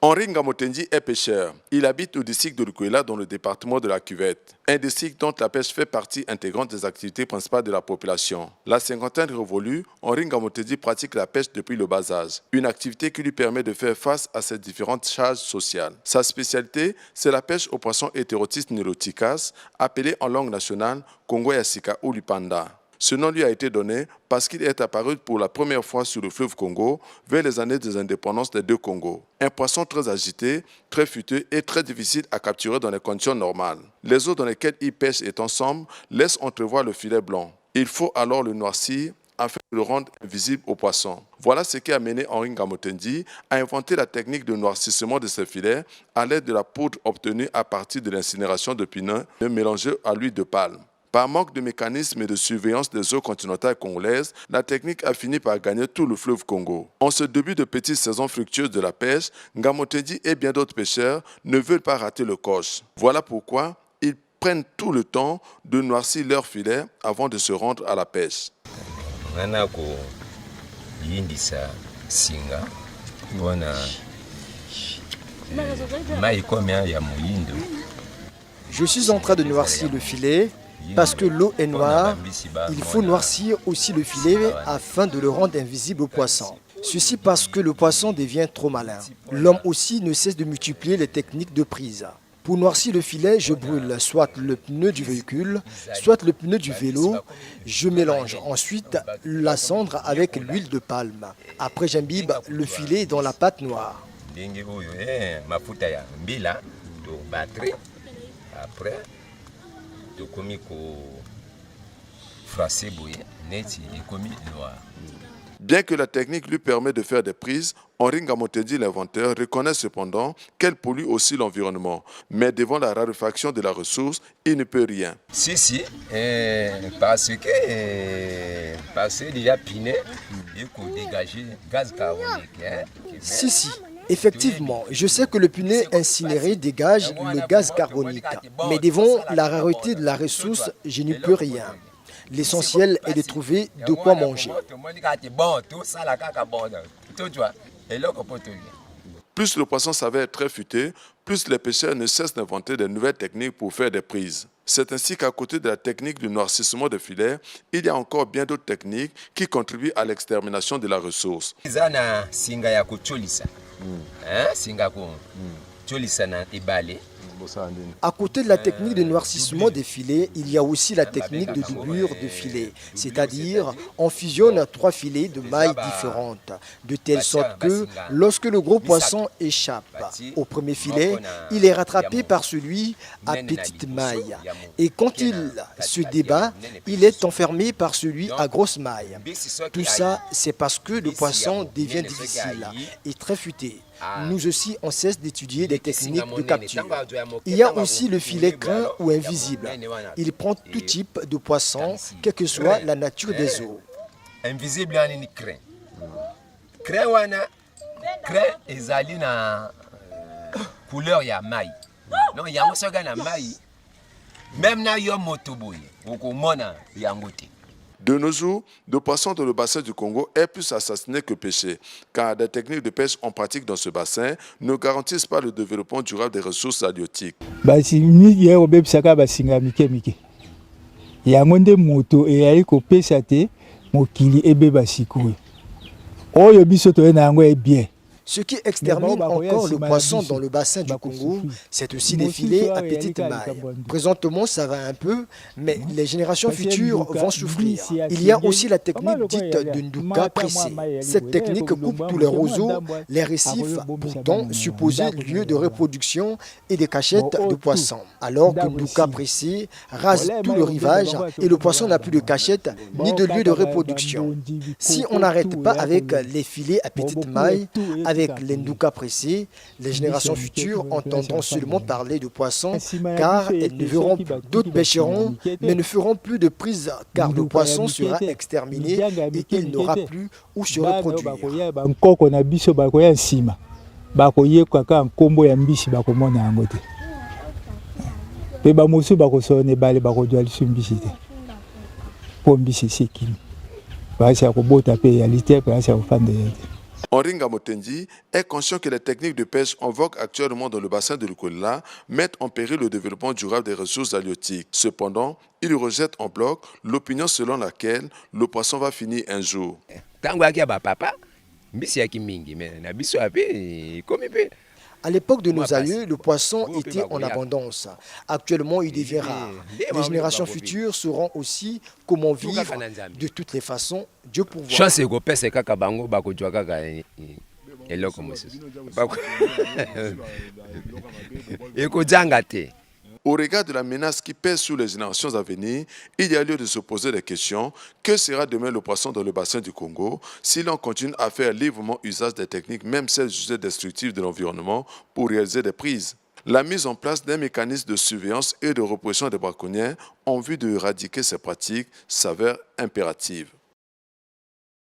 Henri Ngamotendi est pêcheur. Il habite au district de Lukwela dans le département de la Cuvette, un district dont la pêche fait partie intégrante des activités principales de la population. La cinquantaine révolue, Henri Ngamotendi pratique la pêche depuis le bas âge, une activité qui lui permet de faire face à ses différentes charges sociales. Sa spécialité, c'est la pêche aux poissons hétérotistes neuroticas, appelés en langue nationale Congo Yassika ou Lupanda. Ce nom lui a été donné parce qu'il est apparu pour la première fois sur le fleuve Congo vers les années des indépendances des deux Congos. Un poisson très agité, très futeux et très difficile à capturer dans les conditions normales. Les eaux dans lesquelles il pêche étant sombres laissent entrevoir le filet blanc. Il faut alors le noircir afin de le rendre invisible aux poissons. Voilà ce qui a mené Henri Ngamotendi à inventer la technique de noircissement de ses filets à l'aide de la poudre obtenue à partir de l'incinération de pineux mélangée à l'huile de palme. Par manque de mécanisme et de surveillance des eaux continentales congolaises, la technique a fini par gagner tout le fleuve Congo. En ce début de petite saison fructueuse de la pêche, Ngamotendi et bien d'autres pêcheurs ne veulent pas rater le coche. Voilà pourquoi ils prennent tout le temps de noircir leurs filets avant de se rendre à la pêche. Je suis en train de noircir le filet. Parce que l'eau est noire, il faut noircir aussi le filet afin de le rendre invisible au poisson. Ceci parce que le poisson devient trop malin. L'homme aussi ne cesse de multiplier les techniques de prise. Pour noircir le filet, je brûle soit le pneu du véhicule, soit le pneu du vélo. Je mélange ensuite la cendre avec l'huile de palme. Après, j'imbibe le filet dans la pâte noire. Après, bien que la technique lui permet de faire des prises, Henri Ngamotendi, l'inventeur, reconnaît cependant qu'elle pollue aussi l'environnement. Mais devant la raréfaction de la ressource, il ne peut rien. Si, parce qu'il y a piné, il faut dégager gaz carbonique. Si. Effectivement, je sais que le punet incinéré dégage le gaz carbonique. Mais devant la rareté de la ressource, je n'y peux rien. L'essentiel est de trouver de quoi manger. Plus le poisson s'avère très futé, plus les pêcheurs ne cessent d'inventer de nouvelles techniques pour faire des prises. C'est ainsi qu'à côté de la technique du noircissement de filets, il y a encore bien d'autres techniques qui contribuent à l'extermination de la ressource. À côté de la technique de noircissement des filets, il y a aussi la technique de doublure de filets, c'est-à-dire on fusionne 3 filets de mailles différentes, de telle sorte que lorsque le gros poisson échappe au premier filet, il est rattrapé par celui à petite maille. Et quand il se débat, il est enfermé par celui à grosse maille. Tout ça, c'est parce que le poisson devient difficile et très futé. Nous aussi, on cesse d'étudier des techniques de capture. Il y a aussi le filet craint ou invisible. Il prend tout type de poisson, quelle que soit la nature des eaux. Invisible, il y a craint. Craint, il a couleur, il y a maille. Non, il y a un maille. Même na yo motoboy, il y a un goûté. De nos jours, le poisson dans le bassin du Congo est plus assassiné que pêché, car des techniques de pêche en pratique dans ce bassin ne garantissent pas le développement durable des ressources halieutiques. Ce qui extermine encore le poisson dans le bassin du Congo, c'est aussi des filets à petite maille. Présentement, ça va un peu, mais les générations futures vont souffrir. Il y a aussi la technique dite de Nduka pressé. Cette technique coupe tous les roseaux, les récifs, pourtant supposés lieu de reproduction et des cachettes de poissons. Alors que Nduka pressé rase tout le rivage et le poisson n'a plus de cachette ni de lieu de reproduction. Si on n'arrête pas avec les filets à petite maille, avec les Nduka pressés, les générations futures entendront seulement parler de poissons car elles ne verront d'autres pêcheront mais ne feront plus de prise car le poisson sera exterminé et il n'aura plus où se reproduire. Henri Ngamotendi est conscient que les techniques de pêche en vogue actuellement dans le bassin de l'Ukolela mettent en péril le développement durable des ressources halieutiques. Cependant, il rejette en bloc l'opinion selon laquelle le poisson va finir un jour. À l'époque de nos aïeux, le poisson était en abondance. Actuellement, il devient rare. Les générations futures sauront aussi comment vivre de toutes les façons. Dieu pourvoit. Au regard de la menace qui pèse sur les générations à venir, il y a lieu de se poser des questions. Que sera demain le poisson dans le bassin du Congo si l'on continue à faire librement usage des techniques, même celles jugées destructives de l'environnement, pour réaliser des prises? La mise en place d'un mécanisme de surveillance et de répression des braconniers en vue d'éradiquer ces pratiques s'avère impérative.